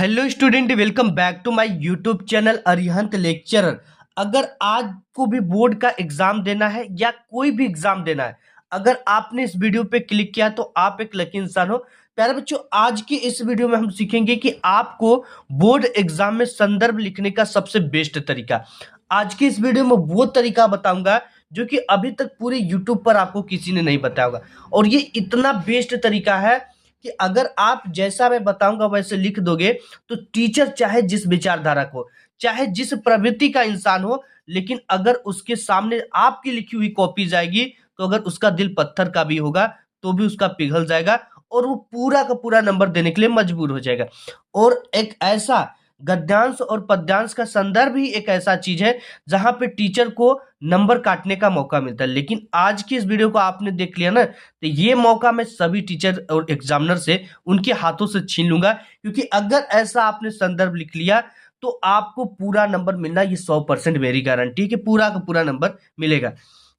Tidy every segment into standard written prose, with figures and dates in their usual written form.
Hello student, welcome back to my YouTube channel Arihant lecturer. अगर आज को भी बोर्ड का एग्जाम देना है या कोई भी एग्जाम देना है, अगर आपने इस वीडियो पे क्लिक किया तो आप एक लकी इंसान हो। प्यारे बच्चों, आज की इस वीडियो में हम सीखेंगे कि आपको बोर्ड एग्जाम में संदर्भ लिखने का सबसे बेस्ट तरीका। आज की इस वीडियो में वो तरीका बताऊंगा जो कि अभी तक पूरे यूट्यूब पर आपको किसी ने नहीं बताया होगा, और ये इतना बेस्ट तरीका है कि अगर आप जैसा मैं बताऊंगा वैसे लिख दोगे तो टीचर चाहे जिस विचारधारा को, चाहे जिस प्रवृत्ति का इंसान हो, लेकिन अगर उसके सामने आपकी लिखी हुई कॉपी जाएगी तो अगर उसका दिल पत्थर का भी होगा तो भी उसका पिघल जाएगा और वो पूरा का पूरा नंबर देने के लिए मजबूर हो जाएगा। और एक ऐसा गद्यांश और पद्यांश का संदर्भ ही एक ऐसा चीज है जहां पे टीचर को नंबर काटने का मौका मिलता है। लेकिन आज की इस वीडियो को आपने देख लिया ना, तो ये मौका मैं सभी टीचर और एग्जामिनर से उनके हाथों से छीन लूंगा, क्योंकि अगर ऐसा आपने संदर्भ लिख लिया तो आपको पूरा नंबर मिलना ये 100% मेरी गारंटी है कि पूरा का पूरा नंबर मिलेगा।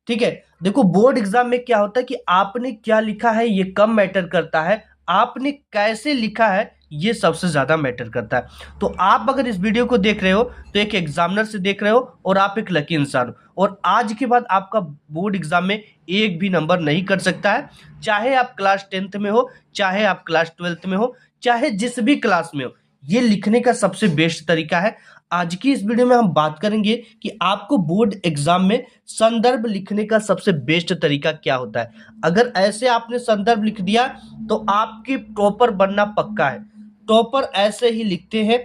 ठीक है, देखो बोर्ड एग्जाम में क्या होता है कि आपने क्या लिखा है ये कम मैटर करता है, आपने कैसे लिखा है ये सबसे ज्यादा मैटर करता है। तो आप अगर इस वीडियो को देख रहे हो तो एक एग्जामिनर से देख रहे हो और आप एक लकी इंसान हो, और आज के बाद आपका बोर्ड एग्जाम में एक भी नंबर नहीं कट सकता है। चाहे आप क्लास 10th में हो, चाहे आप क्लास 12th में हो, चाहे जिस भी क्लास में हो, ये लिखने का सबसे बेस्ट तरीका है। आज की इस वीडियो में हम बात करेंगे कि आपको बोर्ड एग्जाम में संदर्भ लिखने का सबसे बेस्ट तरीका क्या होता है। अगर ऐसे आपने संदर्भ लिख दिया तो आपके टॉपर बनना पक्का है। टॉपर ऐसे ही लिखते हैं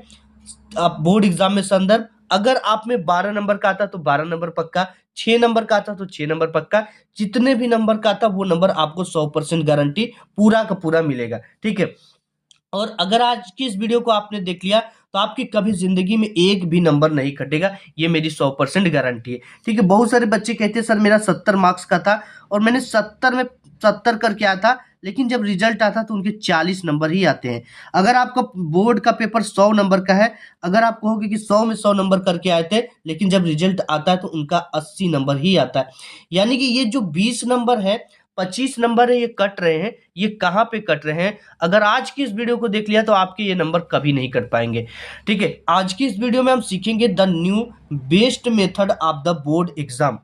आप बोर्ड एग्जाम में संदर्भ। अगर आप में 12 नंबर का आता तो 12 नंबर पक्का, 6 नंबर का आता तो 6 नंबर पक्का, जितने भी नंबर का आता वो नंबर आपको 100% गारंटी पूरा का पूरा मिलेगा। ठीक है, और अगर आज की इस वीडियो को आपने देख लिया तो आपकी कभी जिंदगी में एक भी नंबर नहीं कटेगा, ये मेरी 100% गारंटी है। ठीक है, बहुत सारे बच्चे कहते हैं सर मेरा 70 मार्क्स का था और मैंने 70 में 70 करके आया था, लेकिन जब रिजल्ट आता तो उनके 40 नंबर ही आते हैं। अगर आपका बोर्ड का पेपर 100 नंबर का है, अगर आप कहोगे कि 100 में 100 नंबर करके आए थे, लेकिन जब रिजल्ट आता है तो उनका 80 नंबर ही आता है। यानी कि ये जो 20 नंबर है, 25 नंबर है, ये कट रहे हैं। ये कहाँ पे कट रहे हैं? अगर आज की इस वीडियो को देख लिया तो आपके ये नंबर कभी नहीं कट पाएंगे। ठीक है, आज की इस वीडियो में हम सीखेंगे the new best method of the board exam.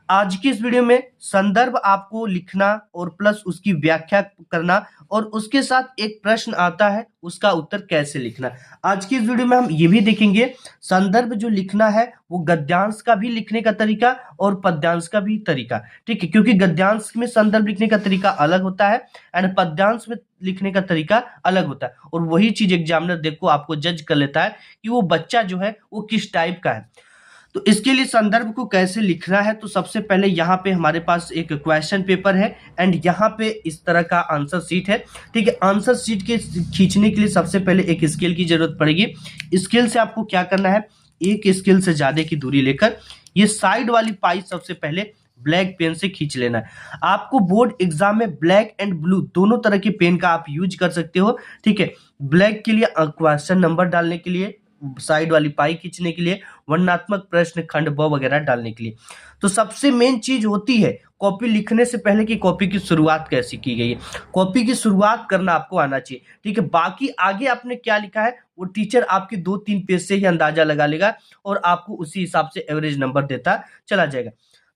आज की इस वीडियो में संदर्भ आपको लिखना और प्लस उसकी व्याख्या करना, और उसके साथ एक प्रश्न आता है उसका उत्तर कैसे लिखना। आज की इस वीडियो में हम ये भी देखेंगे संदर्भ जो लिखना है वो गद्यांश का भी लिखने का तरीका और पद्यांश का भी तरीका। ठीक है, क्योंकि गद्यांश में संदर्भ लिखने का तरीका अलग होता है एंड पद्यांश में लिखने का तरीका अलग होता है, और वही चीज एग्जामिनर देखो आपको जज कर लेता है कि वो बच्चा जो है वो किस टाइप का है। तो इसके लिए संदर्भ को कैसे लिखना है, तो सबसे पहले यहाँ पे हमारे पास एक क्वेश्चन पेपर है एंड यहाँ पे इस तरह का आंसर शीट है। ठीक है, आंसर शीट के खींचने के लिए सबसे पहले एक स्केल की जरूरत पड़ेगी। स्केल से आपको क्या करना है, एक स्केल से ज्यादा की दूरी लेकर ये साइड वाली पाई सबसे पहले ब्लैक पेन से खींच लेना है। आपको बोर्ड एग्जाम में ब्लैक एंड ब्लू दोनों तरह के पेन का आप यूज कर सकते हो। ठीक है, ब्लैक के लिए क्वेश्चन नंबर डालने के लिए, साइड वाली पाई खींचने के लिए, वर्णनात्मक प्रश्न खंड ब वगैरह डालने के लिए। तो सबसे मेन चीज होती है कॉपी लिखने से पहले कि कॉपी की शुरुआत कैसे की गई है। कॉपी की शुरुआत करना आपको आना चाहिए। ठीक है, बाकी आगे आपने क्या लिखा है वो टीचर आपके 2-3 पेज से ही अंदाजा लगा लेगा और आपको उसी हिसाब से एवरेज नंबर देता चला जाएगा।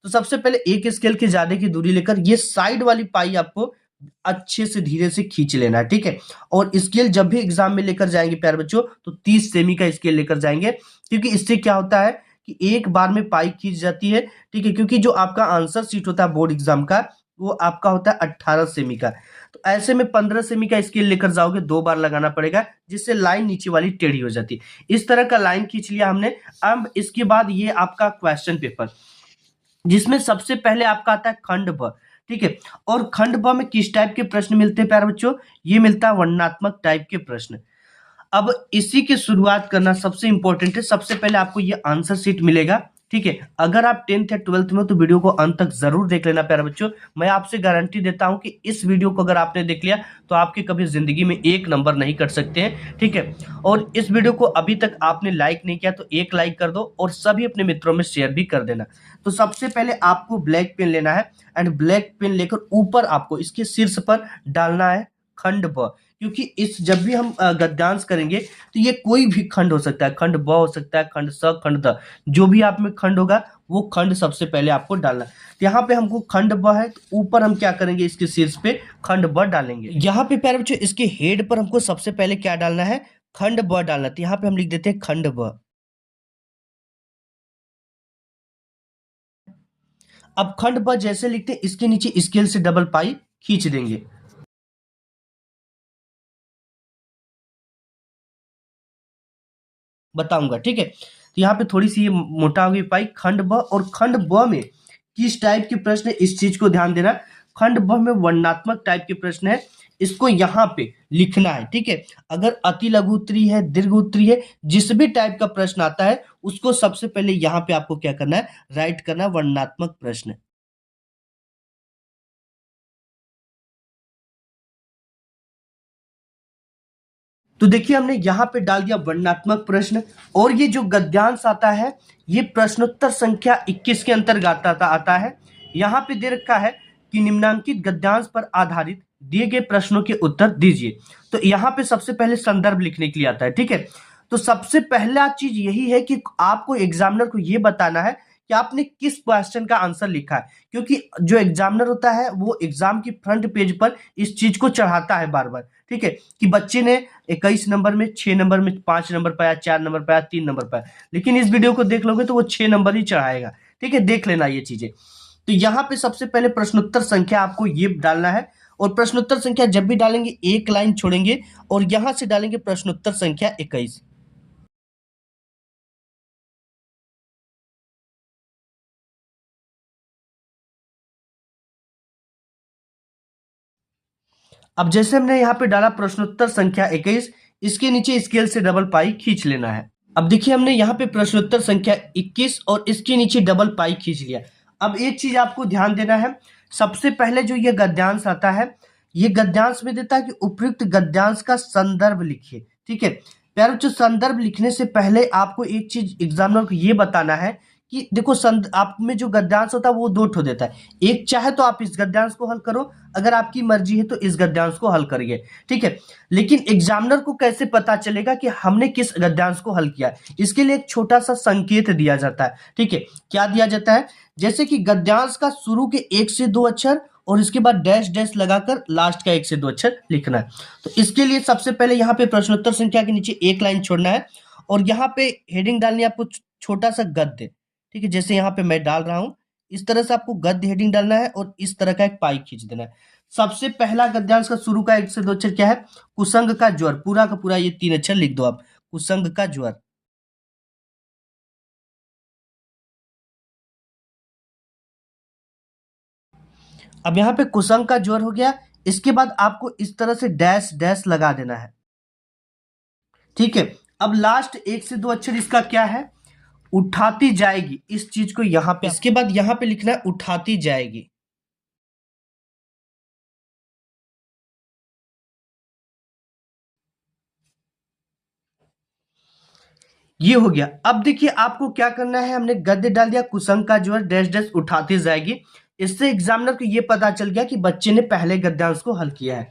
तो सबसे पहले एक स्केल के ज्यादा की दूरी लेकर ये साइड वाली पाई आपको अच्छे से धीरे से खींच लेना है। ठीक है, और स्केल जब भी एग्जाम में लेकर जाएंगे प्यारे बच्चों तो 30 सेमी का स्केल लेकर जाएंगे, क्योंकि इससे क्या होता है कि एक बार में पाई खींच जाती है। ठीक है, क्योंकि जो आपका आंसर शीट होता है बोर्ड एग्जाम का वो आपका होता है 18 सेमी का, तो ऐसे में 15 सेमी का स्केल लेकर जाओगे, 2 बार लगाना पड़ेगा जिससे लाइन नीचे वाली टेढ़ी हो जाती है। इस तरह का लाइन खींच लिया हमने। अब इसके बाद ये आपका क्वेश्चन पेपर, जिसमें सबसे पहले आपका आता है खंड ब। ठीक है, और खंड ब में किस टाइप के प्रश्न मिलते हैं प्यारे बच्चों, ये मिलता है वर्णनात्मक टाइप के प्रश्न। अब इसी की शुरुआत करना सबसे इंपॉर्टेंट है। सबसे पहले आपको ये आंसर शीट मिलेगा। ठीक है, अगर आप 10th या 12th में हो तो वीडियो को अंत तक जरूर देख लेना प्यारे बच्चों। मैं आपसे गारंटी देता हूं कि इस वीडियो को अगर आपने देख लिया तो आपके कभी जिंदगी में एक नंबर नहीं कट सकते हैं। ठीक है, और इस वीडियो को अभी तक आपने लाइक नहीं किया तो एक लाइक कर दो और सभी अपने मित्रों में शेयर भी कर देना। तो सबसे पहले आपको ब्लैक पेन लेना है एंड ब्लैक पेन लेकर ऊपर आपको इसके शीर्ष पर डालना है खंड ब, क्योंकि इस जब भी हम गद्यांश करेंगे तो ये कोई भी खंड हो सकता है, खंड ब हो सकता है, खंड स, खंड द, जो भी आप में खंड होगा वो खंड सबसे पहले आपको डालना है। तो यहाँ पे हमको खंड ब है, तो ऊपर हम क्या करेंगे, इसके शीर्ष पे खंड ब डालेंगे। यहाँ पे प्यारे बच्चों इसके हेड पर हमको सबसे पहले क्या डालना है, खंड ब डालना है। तो यहाँ पे हम लिख देते हैं खंड ब। अब खंड ब जैसे लिखते हैं, इसके नीचे स्केल से डबल पाई खींच देंगे। बताऊंगा, ठीक है। तो यहाँ पे थोड़ी सी ये मोटा हो गई पाई, खंड ब। और खंड ब में किस टाइप के प्रश्न है, इस चीज को ध्यान देना। खंड ब में वर्णनात्मक टाइप के प्रश्न है, इसको यहाँ पे लिखना है, ठीक है। अगर अति लघु उत्तरीय है, दीर्घ उत्तरीय है, जिस भी टाइप का प्रश्न आता है उसको सबसे पहले यहाँ पे आपको क्या करना है, राइट करना है, वर्णनात्मक प्रश्न। तो देखिए हमने यहाँ पे डाल दिया वर्णनात्मक प्रश्न। और ये जो गद्यांश आता है ये प्रश्नोत्तर संख्या 21 के अंतर्गत आता है। यहाँ पे दे रखा है कि निम्नांकित गद्यांश पर आधारित दिए गए प्रश्नों के उत्तर दीजिए। तो यहाँ पे सबसे पहले संदर्भ लिखने के लिए आता है, ठीक है। तो सबसे पहला चीज यही है कि आपको एग्जामिनर को ये बताना है कि आपने किस क्वेश्चन का आंसर लिखा है, क्योंकि जो एग्जामिनर होता है वो एग्जाम की फ्रंट पेज पर इस चीज को चढ़ाता है बार बार, ठीक है। कि बच्चे ने 21 नंबर में, 6 नंबर में, 5 नंबर पाया, 4 नंबर पाया, 3 नंबर पाया, लेकिन इस वीडियो को देख लोगे तो वो 6 नंबर ही चढ़ाएगा, ठीक है। देख लेना ये चीजें। तो यहाँ पे सबसे पहले प्रश्नोत्तर संख्या आपको ये डालना है। और प्रश्नोत्तर संख्या जब भी डालेंगे एक लाइन छोड़ेंगे और यहां से डालेंगे प्रश्नोत्तर संख्या 21। अब जैसे हमने यहाँ पे डाला प्रश्नोत्तर संख्या 21, इसके नीचे स्केल से डबल पाई खींच लेना है। अब देखिए हमने यहाँ पे प्रश्नोत्तर संख्या 21 और इसके नीचे डबल पाई खींच लिया। अब एक चीज आपको ध्यान देना है, सबसे पहले जो ये गद्यांश आता है, ये गद्यांश में देता है कि उपयुक्त गद्यांश का संदर्भ लिखिए, ठीक है। प्यारे बच्चों, संदर्भ लिखने से पहले आपको एक चीज एग्जामिनर को ये बताना है कि देखो आप में जो गद्यांश होता है वो दो ठो देता है। एक चाहे तो आप इस गद्यांश को हल करो, अगर आपकी मर्जी है तो इस गद्यांश को हल करिए, ठीक है। लेकिन एग्जामिनर को कैसे पता चलेगा कि हमने किस गद्यांश को हल किया है, इसके लिए एक छोटा सा संकेत दिया जाता है, ठीक है। क्या दिया जाता है, जैसे कि गद्यांश का शुरू के 1 से 2 अक्षर और इसके बाद डैश डैश लगाकर लास्ट का 1 से 2 अक्षर लिखना है। तो इसके लिए सबसे पहले यहाँ पे प्रश्नोत्तर संख्या के नीचे एक लाइन छोड़ना है और यहाँ पे हेडिंग डालनी है आपको, छोटा सा गद्य, ठीक है। जैसे यहाँ पे मैं डाल रहा हूं, इस तरह से आपको गद्य हेडिंग डालना है और इस तरह का एक पाई खींच देना है। सबसे पहला गद्यांश का शुरू का 1 से 2 अक्षर क्या है, कुसंग का ज्वर। पूरा का पूरा ये 3 अक्षर लिख दो आप, कुसंग का ज्वर। अब यहाँ पे कुसंग का ज्वर हो गया, इसके बाद आपको इस तरह से डैश डैश लगा देना है, ठीक है। अब लास्ट 1 से 2 अक्षर इसका क्या है, उठाती जाएगी, इस चीज को यहाँ पे, इसके बाद यहाँ पे लिखना है उठाती जाएगी। ये हो गया। अब देखिए आपको क्या करना है, हमने गद्य डाल दिया, कुसंग का ज्वर डैश डैश उठाती जाएगी। इससे एग्जामिनर को ये पता चल गया कि बच्चे ने पहले गद्यांश को हल किया है।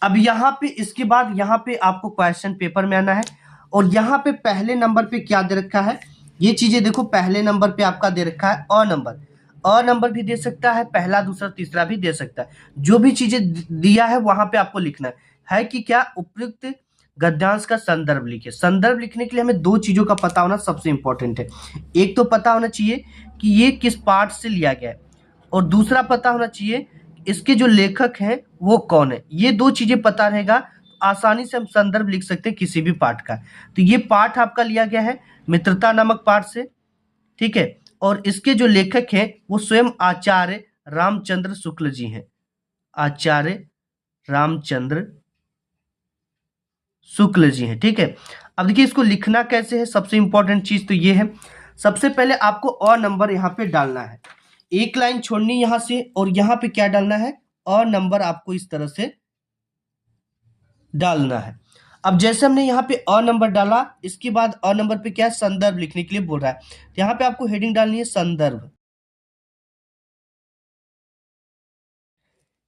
अब यहाँ पे इसके बाद यहाँ पे आपको क्वेश्चन पेपर में आना है और यहाँ पे पहले नंबर पे क्या दे रखा है, ये चीजें देखो। पहले नंबर पे आपका दे रखा है अ नंबर, अ नंबर भी दे सकता है, पहला दूसरा तीसरा भी दे सकता है। जो भी चीजें दिया है वहां पे आपको लिखना है कि क्या, उपयुक्त गद्यांश का संदर्भ लिखिए। संदर्भ लिखने के लिए हमें दो चीजों का पता होना सबसे इंपॉर्टेंट है। एक तो पता होना चाहिए कि ये किस पार्ट से लिया गया है और दूसरा पता होना चाहिए इसके जो लेखक हैं वो कौन है। ये दो चीजें पता रहेगा तो आसानी से हम संदर्भ लिख सकते हैं किसी भी पाठ का। तो ये पाठ आपका लिया गया है मित्रता नामक पाठ से, ठीक है। और इसके जो लेखक हैं वो स्वयं आचार्य रामचंद्र शुक्ल जी हैं, आचार्य रामचंद्र शुक्ल जी हैं, ठीक है। अब देखिए इसको लिखना कैसे है, सबसे इंपॉर्टेंट चीज तो ये है, सबसे पहले आपको अ नंबर यहाँ पे डालना है, एक लाइन छोड़नी यहां से और यहाँ पे क्या डालना है, अ नंबर आपको इस तरह से डालना है। अब जैसे हमने यहाँ पे अ नंबर डाला, इसके बाद अ नंबर पे क्या है, संदर्भ लिखने के लिए बोल रहा है। तो यहाँ पे आपको हेडिंग डालनी है संदर्भ।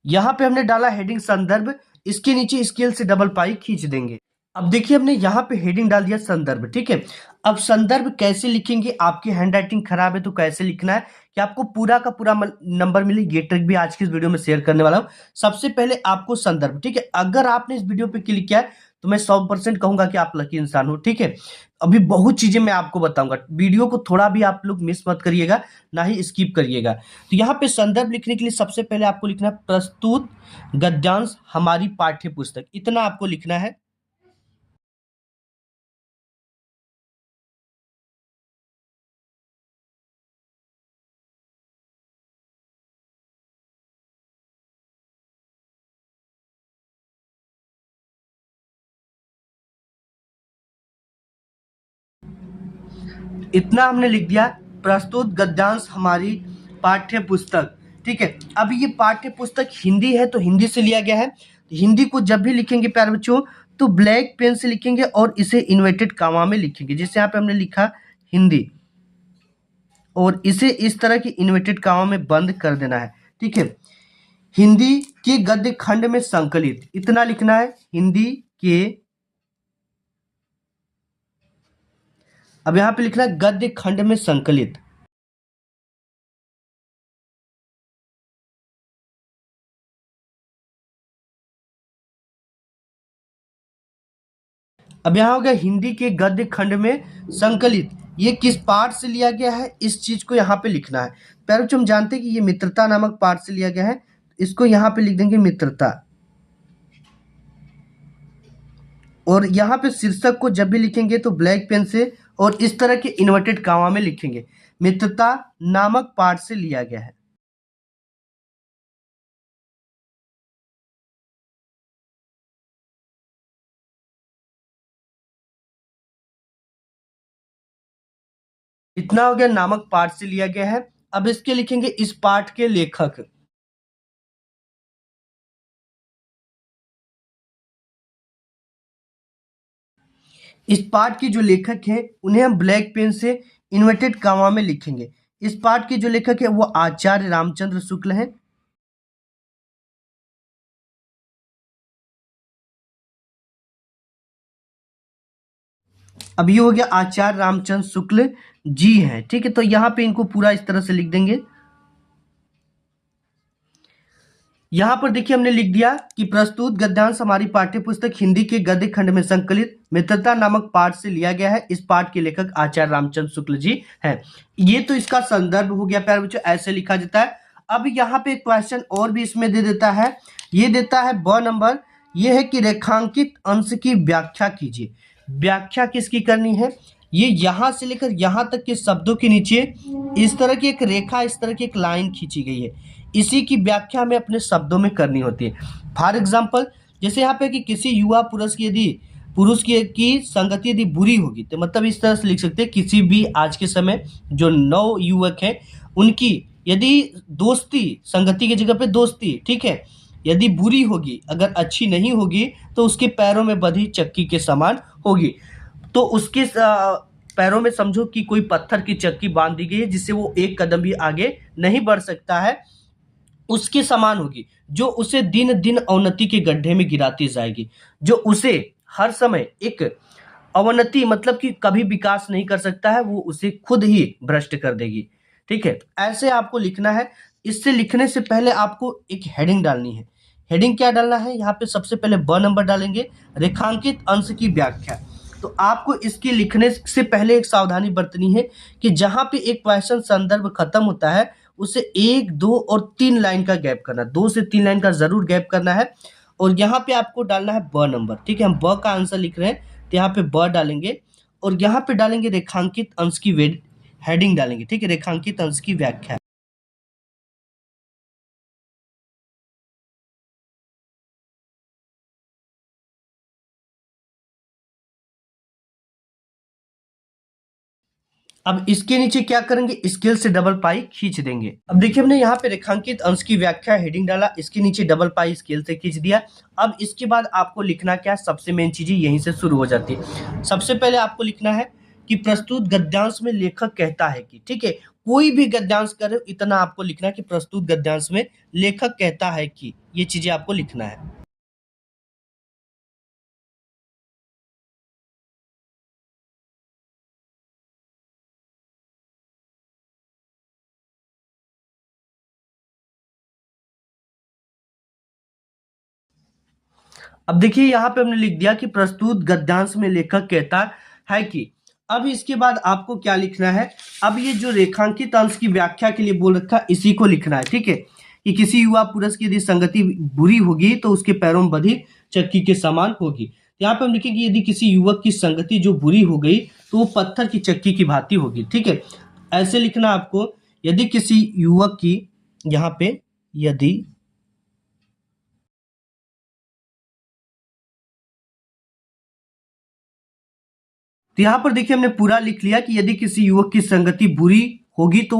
यहाँ पे हमने डाला हेडिंग संदर्भ, इसके नीचे स्केल से डबल पाई खींच देंगे। अब देखिए हमने यहाँ पे हेडिंग डाल दिया संदर्भ, ठीक है। अब संदर्भ कैसे लिखेंगे, आपकी हैंडराइटिंग खराब है तो कैसे लिखना है कि आपको पूरा का पूरा नंबर मिले, ये ट्रिक भी आज की इस वीडियो में शेयर करने वाला हूँ। सबसे पहले आपको संदर्भ, ठीक है। अगर आपने इस वीडियो पे क्लिक किया है तो मैं 100% कहूंगा कि आप लकी इंसान हो, ठीक है। अभी बहुत चीजें मैं आपको बताऊंगा, वीडियो को थोड़ा भी आप लोग मिस मत करिएगा, ना ही स्किप करिएगा। तो यहाँ पे संदर्भ लिखने के लिए सबसे पहले आपको लिखना है प्रस्तुत गद्यांश हमारी पाठ्य पुस्तक, इतना आपको लिखना है। इतना हमने लिख दिया, प्रस्तुत गद्यांश हमारी पाठ्य पुस्तक, ठीक है। अब ये पाठ्य पुस्तक हिंदी है तो हिंदी से लिया गया है। हिंदी को जब भी लिखेंगे प्यारे बच्चों तो ब्लैक पेन से लिखेंगे और इसे इन्वर्टेड कामा में लिखेंगे, जैसे यहाँ पे हमने लिखा हिंदी, और इसे इस तरह की इन्वर्टेड कामा में बंद कर देना है, ठीक है। हिंदी के गद्य खंड में संकलित, इतना लिखना है, हिंदी के, अब यहाँ पे लिखना है गद्य खंड में संकलित। अब यहाँ हो गया हिंदी के गद्य खंड में संकलित, ये किस पाठ से लिया गया है, इस चीज को यहाँ पे लिखना है। प्यारे बच्चों हम जानते हैं कि ये मित्रता नामक पाठ से लिया गया है, इसको यहाँ पे लिख देंगे मित्रता। और यहाँ पे शीर्षक को जब भी लिखेंगे तो ब्लैक पेन से और इस तरह के इन्वर्टेड कामा में लिखेंगे, मित्रता नामक पाठ से लिया गया है। इतना हो गया, नामक पाठ से लिया गया है। अब इसके लिखेंगे इस पाठ के लेखक, इस पाठ के जो लेखक हैं उन्हें हम ब्लैक पेन से इन्वर्टेड कामा में लिखेंगे। इस पाठ के जो लेखक है वो आचार्य रामचंद्र शुक्ल हैं। अब ये हो गया आचार्य रामचंद्र शुक्ल जी हैं, ठीक है। तो यहाँ पे इनको पूरा इस तरह से लिख देंगे। यहाँ पर देखिए हमने लिख दिया कि प्रस्तुत गद्यांश हमारी पाठ्य पुस्तक हिंदी के गद्य खंड में संकलित मित्रता नामक पाठ से लिया गया है। इस पाठ के लेखक आचार्य रामचंद्र शुक्ल जी हैं। ये तो इसका संदर्भ हो गया प्यारे बच्चों, ऐसे लिखा जाता है। अब यहाँ पे क्वेश्चन और भी इसमें दे देता है, ये देता है ब नंबर, ये है कि रेखांकित अंश की व्याख्या कीजिए। व्याख्या किसकी करनी है, ये यहाँ से लेकर यहाँ तक के शब्दों के नीचे इस तरह की एक रेखा, इस तरह की एक लाइन खींची गई है, इसी की व्याख्या हमें अपने शब्दों में करनी होती है। फॉर एग्जाम्पल जैसे यहाँ पे कि किसी युवा पुरुष की संगति यदि बुरी होगी तो मतलब इस तरह से लिख सकते हैं, किसी भी आज के समय जो नव युवक हैं उनकी यदि दोस्ती, संगति की जगह पे दोस्ती, ठीक है, यदि बुरी होगी, अगर अच्छी नहीं होगी तो उसके पैरों में बंधी चक्की के समान होगी। तो उसके पैरों में समझो कि कोई पत्थर की चक्की बांध दी गई है जिससे वो एक कदम भी आगे नहीं बढ़ सकता है, उसके समान होगी, जो उसे दिन दिन अवनति के गड्ढे में गिराती जाएगी, जो उसे हर समय एक अवनति मतलब कि कभी विकास नहीं कर सकता है, वो उसे खुद ही भ्रष्ट कर देगी, ठीक है। ऐसे आपको लिखना है। इससे लिखने से पहले आपको एक हेडिंग डालनी है। हेडिंग क्या डालना है, यहाँ पे सबसे पहले ब नंबर डालेंगे, रेखांकित अंश की व्याख्या। तो आपको इसके लिखने से पहले एक सावधानी बरतनी है कि जहां पे एक क्वेश्चन संदर्भ खत्म होता है उसे 1, 2 और 3 लाइन का गैप करना, 2 से 3 लाइन का जरूर गैप करना है। और यहाँ पे आपको डालना है ब नंबर, ठीक है। हम ब का आंसर लिख रहे हैं तो यहाँ पे ब डालेंगे और यहाँ पे डालेंगे रेखांकित अंश की हेडिंग डालेंगे, ठीक है, रेखांकित अंश की व्याख्या। अब इसके नीचे क्या करेंगे, स्केल से डबल पाई खींच देंगे। अब देखिए हमने यहाँ पे रेखांकित अंश की व्याख्या हेडिंग डाला, इसके नीचे डबल पाई स्केल से खींच दिया। अब इसके बाद आपको लिखना क्या, सबसे मेन चीजें यहीं से शुरू हो जाती है। सबसे पहले आपको लिखना है कि प्रस्तुत गद्यांश में लेखक कहता है कि, ठीक है, कोई भी गद्यांश करे इतना आपको लिखना है कि प्रस्तुत गद्यांश में लेखक कहता है कि, ये चीजें आपको लिखना है। अब देखिए यहाँ पे हमने लिख दिया कि प्रस्तुत गद्यांश में लेखक कहता है कि, अब इसके बाद आपको क्या लिखना है, अब ये जो रेखांकित अंश की व्याख्या के लिए बोल रखा है इसी को लिखना है, ठीक है। कि किसी युवा पुरुष की यदि संगति बुरी होगी तो उसके पैरों में बंधी चक्की के समान होगी। यहाँ पे हम लिखेंगे यदि किसी युवक की संगति जो बुरी हो गई तो वो पत्थर की चक्की की भांति होगी, ठीक है। ऐसे लिखना आपको, यदि किसी युवक की, यहाँ पे यदि तो यहाँ पर देखिए हमने पूरा लिख लिया कि यदि किसी युवक की संगति बुरी होगी तो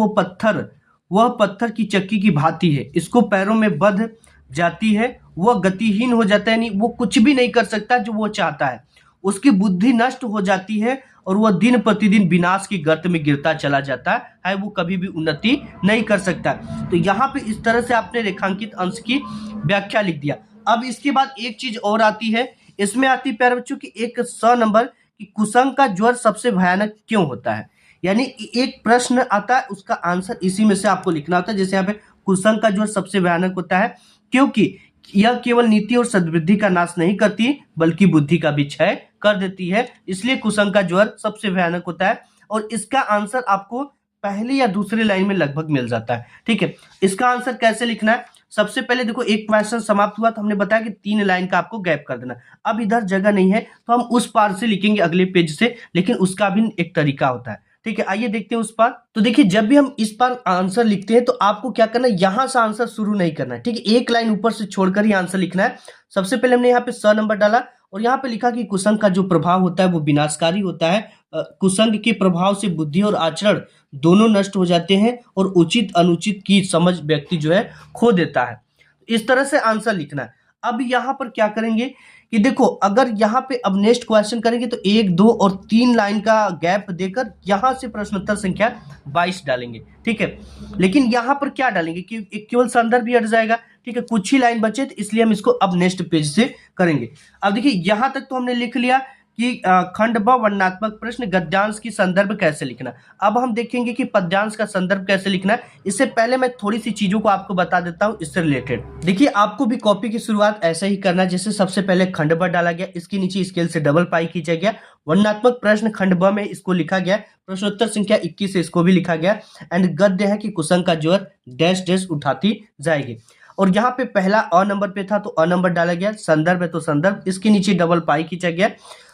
वह पत्थर की चक्की की भांति है, इसको पैरों में बंध जाती है, वह गतिहीन हो जाता है, यानी वो कुछ भी नहीं कर सकता जो वो चाहता है, उसकी बुद्धि नष्ट हो जाती है और वह दिन प्रतिदिन विनाश की गर्त में गिरता चला जाता है, वो कभी भी उन्नति नहीं कर सकता। तो यहाँ पे इस तरह से आपने रेखांकित अंश की व्याख्या लिख दिया। अब इसके बाद एक चीज और आती है, इसमें आती है प्यारे बच्चों की एक 100 नंबर कि कुसंग का ज्वर सबसे भयानक क्यों होता है। यानी एक प्रश्न आता है, उसका आंसर इसी में से आपको लिखना होता है। जैसे यहाँ पे कुसंग का ज्वर सबसे भयानक होता है क्योंकि यह केवल नीति और सद्बुद्धि का नाश नहीं करती बल्कि बुद्धि का भी क्षय कर देती है, इसलिए कुसंग का ज्वर सबसे भयानक होता है। और इसका आंसर आपको पहली या दूसरी लाइन में लगभग मिल जाता है, ठीक है। इसका आंसर कैसे लिखना है, सबसे पहले देखो एक क्वेश्चन समाप्त हुआ तो हमने बताया कि 3 लाइन का आपको गैप कर देना। अब इधर जगह नहीं है तो हम उस पार से लिखेंगे अगले पेज से, लेकिन उसका भी एक तरीका होता है, ठीक है। आइए देखते हैं उस पार। तो देखिए जब भी हम इस पार आंसर लिखते हैं तो आपको क्या करना है, यहां से आंसर शुरू नहीं करना है, ठीक है। एक लाइन ऊपर से छोड़कर ही आंसर लिखना है। सबसे पहले हमने यहाँ पे 100 नंबर डाला और यहाँ पे लिखा कि कुसंग का जो प्रभाव होता है वो विनाशकारी होता है। कुसंग के प्रभाव से बुद्धि और आचरण दोनों नष्ट हो जाते हैं और उचित अनुचित की समझ व्यक्ति जो है खो देता है। इस तरह से आंसर लिखना है। अब यहाँ पर क्या करेंगे कि देखो अगर यहाँ पे अब नेक्स्ट क्वेश्चन करेंगे तो 1, 2 और 3 लाइन का गैप देकर यहाँ से प्रश्नोत्तर संख्या 22 डालेंगे, ठीक है। लेकिन यहाँ पर क्या डालेंगे कि केवल संदर्भ ही हट जाएगा, ठीक है। कुछ ही लाइन बचे तो इसलिए हम इसको अब नेक्स्ट पेज से करेंगे। अब देखिए यहाँ तक तो हमने लिख लिया कि खंड ब वर्णनात्मक प्रश्न गद्यांश की संदर्भ कैसे लिखना। अब हम देखेंगे कि पद्यांश का संदर्भ कैसे लिखना है। इससे पहले मैं थोड़ी सी चीजों को आपको बता देता हूं इससे रिलेटेड। देखिए आपको भी कॉपी की शुरुआत ऐसे ही करना है, जैसे सबसे पहले खंड ब डाला गया, इसके नीचे स्केल से डबल पाई खींचा गया, वर्णनात्मक प्रश्न खंड ब में इसको लिखा गया, प्रश्नोत्तर संख्या 21 से इसको भी लिखा गया, एंड गद्य है कि कुसंग का ज्वर डैश डैश उठाती जाएगी। और यहाँ पे पहला अ नंबर पे था तो अ नंबर डाला गया, संदर्भ है तो संदर्भ, इसके नीचे डबल पाई खींचा गया।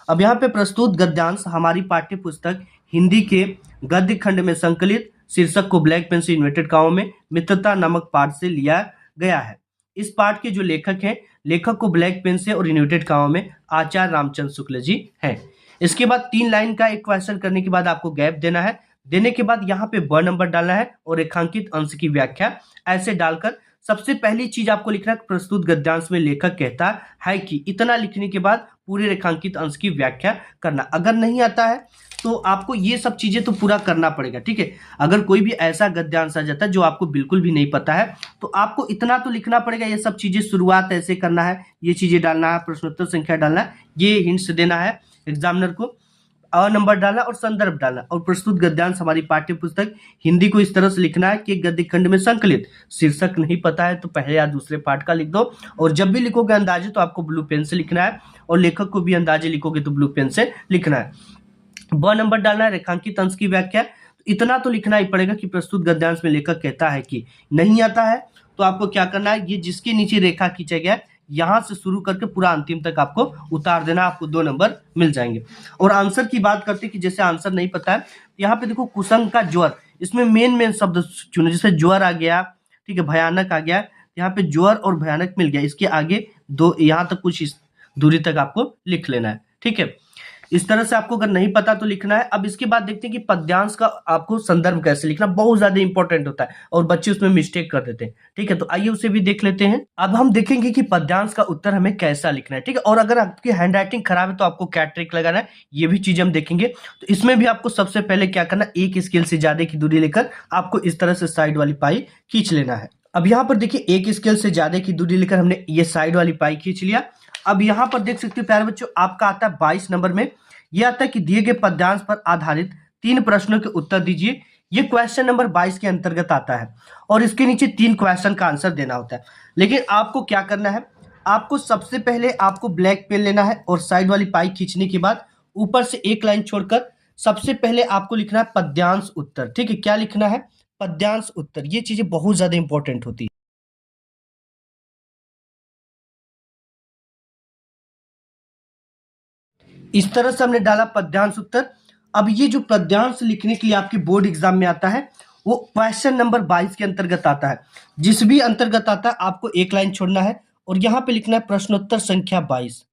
अब यहाँ पे प्रस्तुत गद्यांश हमारी पाठ्य पुस्तक हिंदी के गद्य खंड में संकलित, शीर्षक को ब्लैक पेन से इन्वर्टेड कामों में मित्रता नामक पाठ से लिया गया है। इस पाठ के जो लेखक हैं, लेखक को ब्लैक पेन से और इन्वर्टेड कामों में आचार्य रामचंद्र शुक्ल जी हैं। इसके बाद 3 लाइन का एक क्वेश्चन करने के बाद आपको गैप देना है। देने के बाद यहाँ पे ब नंबर डालना है और रेखांकित अंश की व्याख्या ऐसे डालकर सबसे पहली चीज आपको लिखना है, प्रस्तुत गद्यांश में लेखक कहता है कि, इतना लिखने के बाद पूरे रेखांकित अंश की व्याख्या करना। अगर नहीं आता है तो आपको ये सब चीजें तो पूरा करना पड़ेगा, ठीक है। अगर कोई भी ऐसा गद्यांश आ जाता है जो आपको बिल्कुल भी नहीं पता है तो आपको इतना तो लिखना पड़ेगा, ये सब चीजें शुरुआत ऐसे करना है, ये चीजें डालना है, प्रश्नोत्तर संख्या डालना है, ये हिंट्स देना है एग्जामिनर को, अ नंबर डालना और संदर्भ डालना। और प्रस्तुत गद्यांश हमारी पाठ्य पुस्तक हिंदी को इस तरह से लिखना है कि गद्य खंड में संकलित, शीर्षक नहीं पता है तो पहले या दूसरे पाठ का लिख दो, और जब भी लिखोगे अंदाजे तो आपको ब्लू पेन से लिखना है, और लेखक को भी अंदाजे लिखोगे तो ब्लू पेन से लिखना है। ब नंबर डालना है, रेखांकित अंश की व्याख्या। इतना तो लिखना ही पड़ेगा कि प्रस्तुत गद्यांश में लेखक कहता है कि। नहीं आता है तो आपको क्या करना है, ये जिसके नीचे रेखा खींचा गया यहां से शुरू करके पूरा अंतिम तक आपको उतार देना, आपको 2 नंबर मिल जाएंगे। और आंसर की बात करते कि जैसे आंसर नहीं पता है, यहाँ पे देखो कुसंग का ज्वर, इसमें मेन शब्द चुनो, जैसे ज्वर आ गया, ठीक है, भयानक आ गया, यहाँ पे ज्वर और भयानक मिल गया, इसके आगे 2 यहाँ तक कुछ इस दूरी तक आपको लिख लेना है, ठीक है। इस तरह से आपको अगर नहीं पता तो लिखना है। अब इसके बाद देखते हैं कि पद्यांश का आपको संदर्भ कैसे लिखना, बहुत ज्यादा इंपॉर्टेंट होता है और बच्चे उसमें मिस्टेक कर देते हैं, ठीक है। तो आइए उसे भी देख लेते हैं। अब हम देखेंगे कि पद्यांश का उत्तर हमें कैसा लिखना है, ठीक है। और अगर आपकी हैंड राइटिंग खराब है तो आपको क्या ट्रिक लगाना है, ये भी चीज हम देखेंगे। तो इसमें भी आपको सबसे पहले क्या करना, एक स्केल से ज्यादा की दूरी लेकर आपको इस तरह से साइड वाली पाई खींच लेना है। अब यहाँ पर देखिए एक स्केल से ज्यादा की दूरी लेकर हमने ये साइड वाली पाई खींच लिया। अब यहाँ पर देख सकते हो प्यारे बच्चों, आपका आता है 22 नंबर में, यह आता है कि दिए गए पद्यांश पर आधारित 3 प्रश्नों के उत्तर दीजिए। ये क्वेश्चन नंबर 22 के अंतर्गत आता है और इसके नीचे 3 क्वेश्चन का आंसर देना होता है। लेकिन आपको क्या करना है, आपको सबसे पहले आपको ब्लैक पेन लेना है और साइड वाली पाई खींचने के बाद ऊपर से एक लाइन छोड़कर सबसे पहले आपको लिखना है पद्यांश उत्तर। ठीक है, क्या लिखना है? पद्यांश उत्तर। ये चीजें बहुत ज्यादा इंपॉर्टेंट होती है। इस तरह से हमने डाला पद्यांश उत्तर। अब ये जो पद्यांश लिखने के लिए आपके बोर्ड एग्जाम में आता है वो क्वेश्चन नंबर 22 के अंतर्गत आता है। जिस भी अंतर्गत आता है आपको एक लाइन छोड़ना है और यहाँ पे लिखना है प्रश्नोत्तर संख्या 22।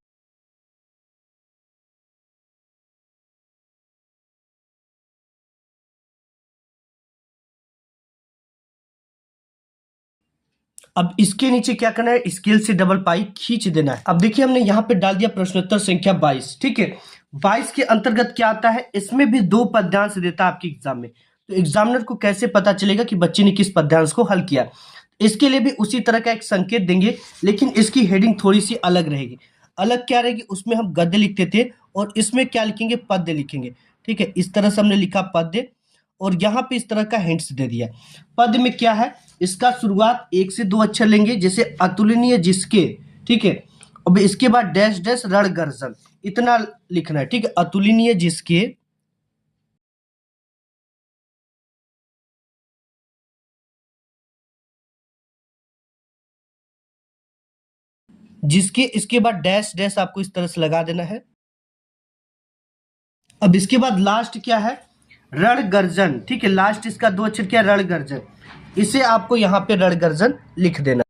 अब इसके नीचे क्या करना है? स्केल से डबल पाई खींच देना है। अब देखिए हमने यहाँ पे डाल दिया प्रश्नोत्तर संख्या 22। ठीक है, 22 के अंतर्गत क्या आता है? इसमें भी 2 पद्यांश देता है आपके एग्जाम में। तो एग्जामिनर को कैसे पता चलेगा कि बच्चे ने किस पद्यांश को हल किया? इसके लिए भी उसी तरह का एक संकेत देंगे, लेकिन इसकी हेडिंग थोड़ी सी अलग रहेगी। अलग क्या रहेगी? उसमें हम गद्य लिखते थे और इसमें क्या लिखेंगे? पद्य लिखेंगे। ठीक है, इस तरह से हमने लिखा पद्य और यहाँ पे इस तरह का हिंट्स दे दिया। पद्य में क्या है? इसका शुरुआत 1 से 2 अक्षर लेंगे, जैसे अतुलनीय जिसके। ठीक है, अब इसके बाद डैश डैश रण गर्जन, इतना लिखना है। ठीक है, अतुलनीय जिसके, जिसके, इसके बाद डैश डैश आपको इस तरह से लगा देना है। अब इसके बाद लास्ट क्या है? रण गर्जन। ठीक है, लास्ट इसका 2 अक्षर क्या? रण गर्जन। इसे आपको यहाँ पे रण गर्जन लिख देना।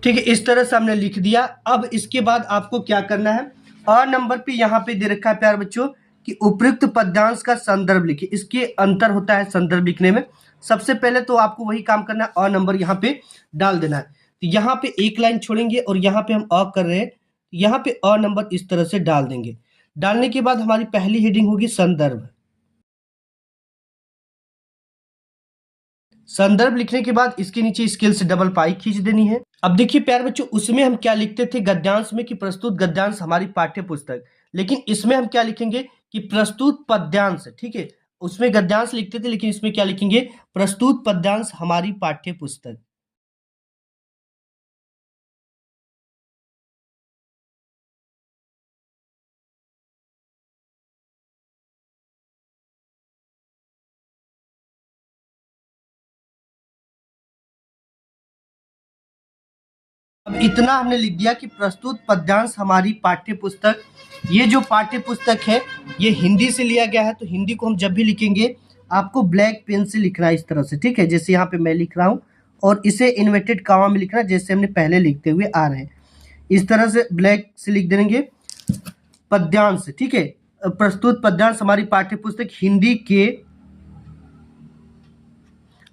ठीक है, इस तरह से हमने लिख दिया। अब इसके बाद आपको क्या करना है? अ नंबर पे यहाँ पे दे रखा है प्यार बच्चों कि उपयुक्त पद्यांश का संदर्भ लिखिए। इसके अंतर होता है संदर्भ लिखने में। सबसे पहले तो आपको वही काम करना है, अ नंबर यहाँ पे डाल देना है। तो यहाँ पे एक लाइन छोड़ेंगे और यहाँ पे हम अ कर रहे हैं, यहाँ पे अ नंबर इस तरह से डाल देंगे। डालने के बाद हमारी पहली हेडिंग होगी संदर्भ। संदर्भ लिखने के बाद इसके नीचे स्केल से डबल पाई खींच देनी है। अब देखिए प्यारे बच्चों, उसमें हम क्या लिखते थे गद्यांश में कि प्रस्तुत गद्यांश हमारी पाठ्य पुस्तक, लेकिन इसमें हम क्या लिखेंगे कि प्रस्तुत पद्यांश। ठीक है, उसमें गद्यांश लिखते थे लेकिन इसमें क्या लिखेंगे? प्रस्तुत पद्यांश हमारी पाठ्य पुस्तक। अब इतना हमने लिख दिया कि प्रस्तुत पद्यांश हमारी पाठ्य पुस्तक। ये जो पाठ्य पुस्तक है ये हिंदी से लिया गया है, तो हिंदी को हम जब भी लिखेंगे आपको ब्लैक पेन से लिखना है इस तरह से। ठीक है, जैसे यहाँ पे मैं लिख रहा हूँ और इसे इन्वर्टेड कॉमा में लिखना जैसे हमने पहले लिखते हुए आ रहे हैं। इस तरह से ब्लैक से लिख देंगे पद्यांश। ठीक है, प्रस्तुत पद्यांश हमारी पाठ्य पुस्तक हिंदी के।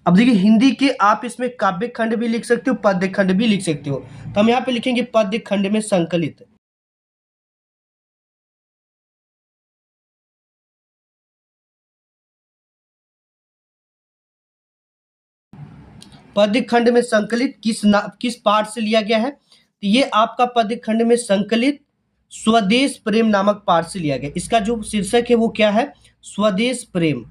अब देखिए हिंदी के आप इसमें काव्य खंड भी लिख सकते हो, पद्य खंड भी लिख सकते हो। तो हम यहाँ पे लिखेंगे पद्य खंड में संकलित। पद्य खंड में संकलित किस पाठ से लिया गया है? तो ये आपका पद्य खंड में संकलित स्वदेश प्रेम नामक पाठ से लिया गया। इसका जो शीर्षक है वो क्या है? स्वदेश प्रेम।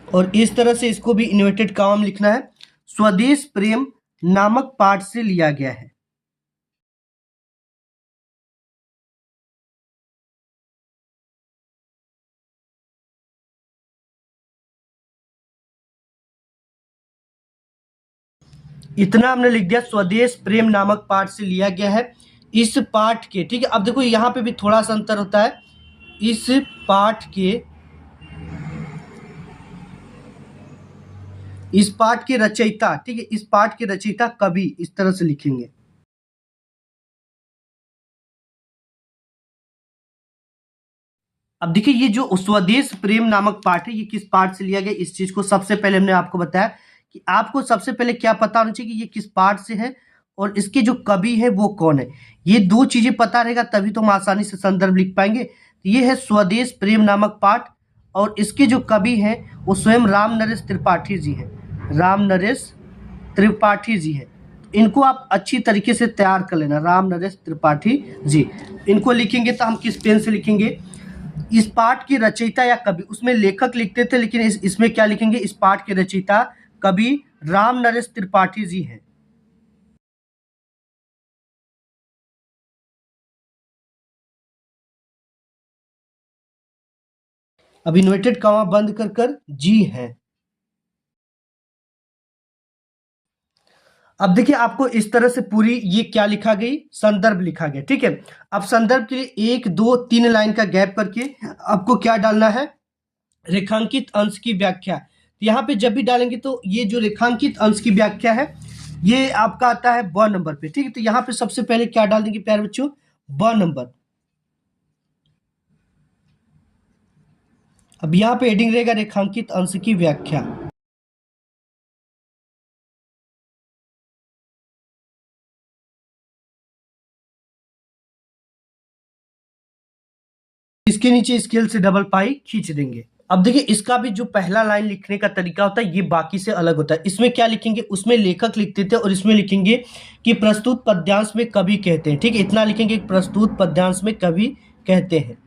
और इस तरह से इसको भी इन्वर्टेड कॉमा में लिखना है, स्वदेश प्रेम नामक पाठ से लिया गया है। इतना हमने लिख दिया, स्वदेश प्रेम नामक पाठ से लिया गया है। इस पाठ के, ठीक है, अब देखो यहाँ पे भी थोड़ा सा अंतर होता है। इस पाठ के, इस पाठ के रचयिता, ठीक है, इस पाठ के रचयिता कवि, इस तरह से लिखेंगे। अब देखिए ये जो स्वदेश प्रेम नामक पाठ है ये किस पाठ से लिया गया, इस चीज को सबसे पहले हमने आपको बताया कि आपको सबसे पहले क्या पता होना चाहिए कि ये किस पाठ से है और इसके जो कवि है वो कौन है। ये 2 चीजें पता रहेगा तभी तो हम आसानी से संदर्भ लिख पाएंगे। तो ये है स्वदेश प्रेम नामक पाठ और इसके जो कवि हैं वो स्वयं राम नरेश त्रिपाठी जी हैं। राम नरेश त्रिपाठी जी हैं। इनको आप अच्छी तरीके से तैयार कर लेना, राम नरेश त्रिपाठी जी। इनको लिखेंगे तो हम किस पेन से लिखेंगे? इस पाठ के रचयिता या कवि, उसमें लेखक लिखते थे, लेकिन इसमें क्या लिखेंगे, इस पाठ के रचयिता कवि राम नरेश त्रिपाठी जी हैं। अब इन्वर्टेड कॉमा बंद कर कर जी हैं। अब देखिए आपको इस तरह से पूरी ये क्या लिखा गई, संदर्भ लिखा गया। ठीक है, अब संदर्भ के लिए 1 2 3 लाइन का गैप करके आपको क्या डालना है, रेखांकित अंश की व्याख्या। यहाँ पे जब भी डालेंगे तो ये जो रेखांकित अंश की व्याख्या है ये आपका आता है ब नंबर पे। ठीक है, तो यहाँ पे सबसे पहले क्या डाल देंगे प्यारे बच्चों, ब नंबर। अब यहाँ पे हेडिंग रहेगा रेखांकित अंश की व्याख्या। इसके नीचे स्केल से डबल पाई खींच देंगे। अब देखिए इसका भी जो पहला लाइन लिखने का तरीका होता है ये बाकी से अलग होता है। इसमें क्या लिखेंगे, उसमें लेखक लिखते थे और इसमें लिखेंगे कि प्रस्तुत पद्यांश में कवि कहते हैं। ठीक है, इतना लिखेंगे, प्रस्तुत पद्यांश में कवि कहते हैं।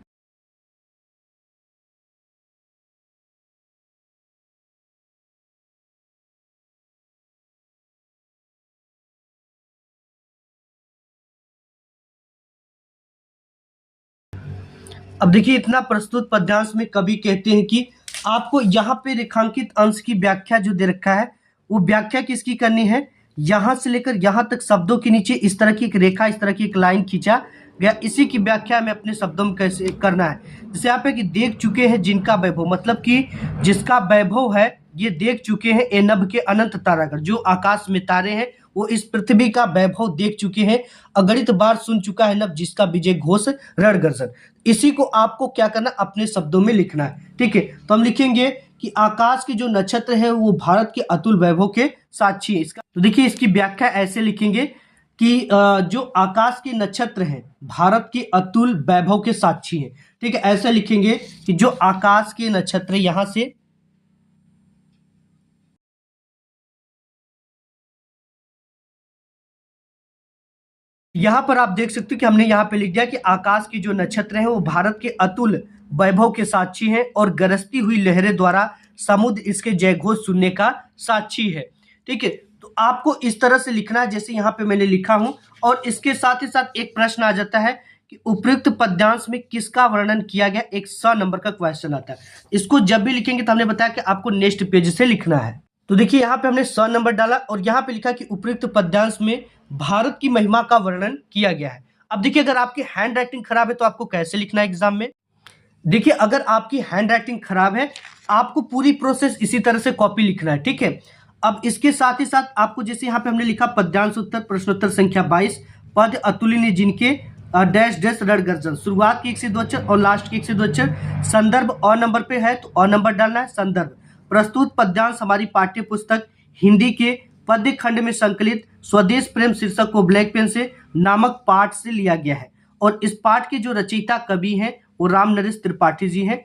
अब देखिए इतना प्रस्तुत पद्यांश में कवि कहते हैं कि आपको यहाँ पे रेखांकित अंश की व्याख्या जो दे रखा है वो व्याख्या किसकी करनी है, यहाँ से लेकर यहाँ तक शब्दों के नीचे इस तरह की एक रेखा, इस तरह की एक लाइन खींचा गया, इसी की व्याख्या में अपने शब्दों में कैसे करना है। जैसे यहाँ पे कि देख चुके हैं जिनका वैभव, मतलब कि जिसका वैभव है ये देख चुके हैं, ए नभ के अनंत तारागण, जो आकाश में तारे हैं वो इस पृथ्वी का वैभव देख चुके हैं, अगणित बार सुन चुका है नभ जिसका विजय घोष रण गर्जन। इसी को आपको क्या करना, अपने शब्दों में लिखना है। ठीक है, तो हम लिखेंगे कि आकाश के जो नक्षत्र है वो भारत के अतुल वैभव के साक्षी है। इसका तो देखिए इसकी व्याख्या ऐसे लिखेंगे कि जो आकाश के नक्षत्र हैं भारत के अतुल वैभव के साक्षी हैं। ठीक है, ऐसे लिखेंगे कि जो आकाश के नक्षत्र, यहां से यहाँ पर आप देख सकते हो कि हमने यहाँ पे लिख दिया कि आकाश के जो नक्षत्र हैं वो भारत के अतुल वैभव के साक्षी हैं और गरजती हुई लहरें द्वारा समुद्र इसके जयघोष सुनने का साक्षी है। ठीक है, तो आपको इस तरह से लिखना है जैसे यहाँ पे मैंने लिखा हूं। और इसके साथ ही साथ एक प्रश्न आ जाता है कि उपयुक्त पद्यांश में किसका वर्णन किया गया, एक 100 नंबर का क्वेश्चन आता है। इसको जब भी लिखेंगे तो हमने बताया कि आपको नेक्स्ट पेज से लिखना है। तो देखिए यहाँ पे हमने 100 नंबर डाला और यहाँ पे लिखा कि उपयुक्त पद्यांश में भारत की महिमा का वर्णन किया गया है। अब देखिए अगर आपकी हैंड राइटिंग खराब है तो आपको कैसे लिखना है एग्जाम में। देखिए अगर आपकी हैंड राइटिंग खराब है आपको पूरी प्रोसेस इसी तरह से कॉपी लिखना है। ठीक है, अब इसके साथ ही साथ आपको जैसे यहाँ पे हमने लिखा पद्यांश उत्तर प्रश्नोत्तर संख्या 22, पद अतुलनीय जिनके डैश डैश रण गर्जन, शुरुआत के 1 से 2 अक्षर और लास्ट के 1 से 2 अक्षर। संदर्भ अ नंबर पे है तो अ नंबर डालना है। संदर्भ प्रस्तुत पद्यांश हमारी पाठ्य पुस्तक हिंदी के पद्य खंड में संकलित स्वदेश प्रेम शीर्षक को ब्लैक पेन से नामक पाठ से लिया गया है और इस पाठ के जो रचयिता कवि हैं वो राम नरेश त्रिपाठी जी हैं।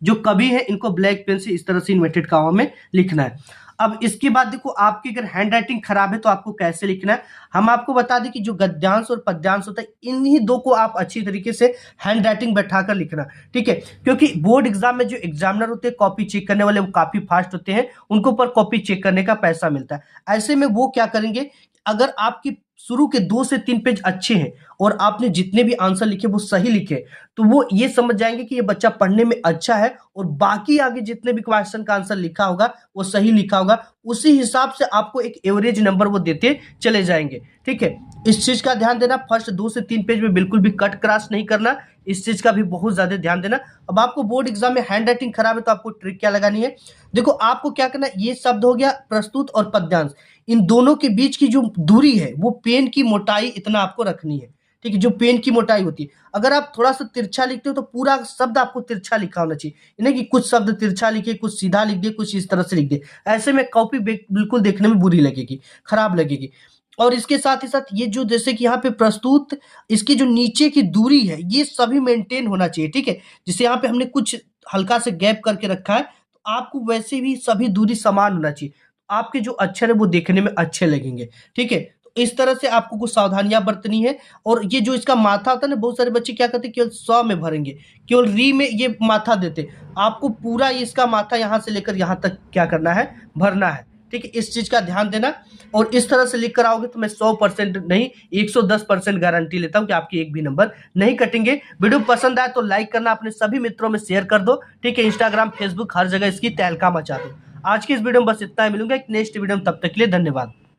जो कवि हैं इनको ब्लैक पेन से इस तरह से इन्वर्टेड कॉमा में लिखना है। अब इसके बाद देखो आपकी अगर हैंड राइटिंग खराब है तो आपको कैसे लिखना है। हम आपको बता दें कि जो गद्यांश और पद्यांश होता है इन्हीं दो को आप अच्छी तरीके से हैंड राइटिंग बैठाकर लिखना। ठीक है, क्योंकि बोर्ड एग्जाम में जो एग्जामिनर होते हैं कॉपी चेक करने वाले वो काफी फास्ट होते हैं, उनको पर कॉपी चेक करने का पैसा मिलता है। ऐसे में वो क्या करेंगे, अगर आपकी शुरू के 2 से 3 पेज अच्छे हैं और आपने जितने भी आंसर लिखे वो सही लिखे तो वो ये समझ जाएंगे कि ये बच्चा पढ़ने में अच्छा है और बाकी आगे जितने भी क्वेश्चन का आंसर लिखा होगा वो सही लिखा होगा, उसी हिसाब से आपको एक एवरेज नंबर वो देते चले जाएंगे। ठीक है, इस चीज का ध्यान देना, फर्स्ट 2 से 3 पेज में बिल्कुल भी कट क्रॉस नहीं करना, इस चीज का भी बहुत ज्यादा ध्यान देना। अब आपको बोर्ड एग्जाम में हैंड राइटिंग खराब है तो आपको ट्रिक क्या लगानी है, देखो आपको क्या करना है, ये शब्द हो गया प्रस्तुत और पद्यांश, इन दोनों के बीच की जो दूरी है वो पेन की मोटाई इतना आपको रखनी है। ठीक है, जो पेन की मोटाई होती है, अगर आप थोड़ा सा तिरछा लिखते हो तो पूरा शब्द आपको तिरछा लिखा होना चाहिए, नहीं कि कुछ शब्द तिरछा लिखे, कुछ सीधा लिख दे, कुछ इस तरह से लिख दे। ऐसे में कॉपी बिल्कुल देखने में बुरी लगेगी, खराब लगेगी। और इसके साथ ही साथ ये जो जैसे कि यहाँ पे प्रस्तुत, इसकी जो नीचे की दूरी है ये सभी मेंटेन होना चाहिए। ठीक है, जैसे यहाँ पे हमने कुछ हल्का से गैप करके रखा है तो आपको वैसे भी सभी दूरी समान होना चाहिए, आपके जो अक्षर है वो देखने में अच्छे लगेंगे। ठीक है, तो इस तरह से आपको कुछ सावधानियां बरतनी है। और ये जो इसका माथा होता है ना, बहुत सारे बच्चे क्या करते हैं, केवल 100 में भरेंगे, केवल री में ये माथा देते। आपको पूरा इसका माथा यहाँ से लेकर यहाँ तक क्या करना है, भरना है। ठीक है, इस चीज का ध्यान देना। और इस तरह से लिख कर आओगे तो मैं 100% नहीं 110% गारंटी लेता हूं कि आपके एक भी नंबर नहीं कटेंगे। वीडियो पसंद आए तो लाइक करना, अपने सभी मित्रों में शेयर कर दो। ठीक है, इंस्टाग्राम, फेसबुक, हर जगह इसकी तहलका मचा दो। आज की इस वीडियो में बस इतना ही, मिलूंगा एक नेक्स्ट वीडियो में, तब तक के लिए धन्यवाद।